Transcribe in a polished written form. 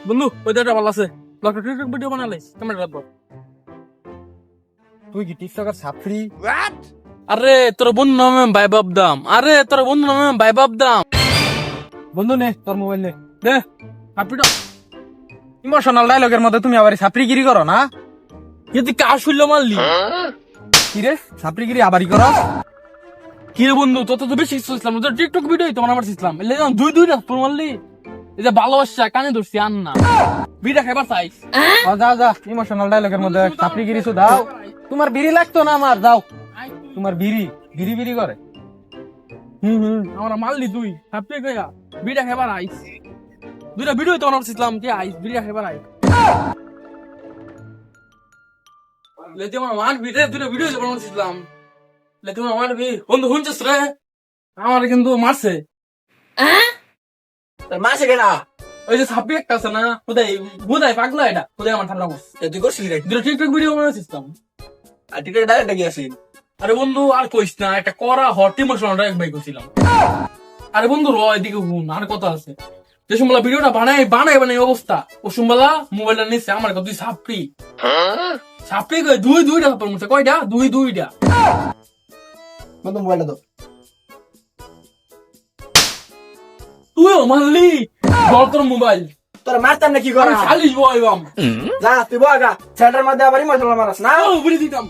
বন্ধু ওইটা ভালো আছে টিকটক ভিডিও বানালে ক্যামেরা রাখবো। তুই কি টিকটকার ছাত্রী? আরে তোর বন্ধু নামে ভাই বাবদাম, আরে তোর বন্ধু নামে ভাই বাবদাম। বন্ধু নে তোর মোবাইল নে। দে হাপিটা ইমোশনাল ডায়লগের মধ্যে তুমি আবার ছাত্রীগিরি করো না? যদি কাজ শুনল মারলি কি রে ছাত্রীগিরি আবারই করো? কি রে বন্ধু, তোর তো বেশি ইসলাম তোর টিকটক ভিডিও তো আমার ইসলাম এলে দুইটা পুরো মারলি। এই যে ভালোবাসা কানে ধরছি আন না বিড়া খাইবার চাইস। যা যা ইমোশনাল ডায়লগের মধ্যে ছাত্রীগিরি শুধু দাও। তোমার বিড়ি লাগতো না আমার, দাও। তোমার বিড়ি বিড়ি বিড়ি করে। আমার মারলি তুই হাপতে গয়া বিড়া খাইবার আইস। দুইটা ভিডিও তো আমার ইসলাম কি আইস বিড়া খাইবার আইস। লেতে আমার মারবি রে, দুইটা ভিডিও তো আমার ইসলাম লেতে আমার মারবি। বন্ধু শুনছিস রে, আমার কিন্তু মারছে। মাসে কেনা ওই যে ছাপি একটা আছে না, বোধাই পাগলা এটা বোধাই আমার ঠান্ডা করছে। তুই করছিলি রে? দুটো টিকটক ভিডিও বানাইছিলাম। আর টিকেট ডাইরেক্ট গিয়ে আসি। আরে বন্ধু আর কইস না, একটা করা হট ইমোশনাল ডাইরেক্ট বাই করছিলাম। আরে বন্ধু র এদিকে হুন, আর কথা আছে। যে সমলা ভিডিওটা বানাই অবস্থা ও সমলা মোবাইলটা নিচ্ছে আমার কত তুই ছাপড়ি ছাপড়ি কই দুইটা ছাপড় মুছে কয়টা দুইটা। বন্ধু মোবাইলটা দাও। তুইও মারলি বল তোর মোবাইল তোর মারতাম না কি করা? খালিস বয় বাম যা তুই বগা সেন্টার মধ্যে আবার ইমোশনাল মারাস না। বলে দিতাম।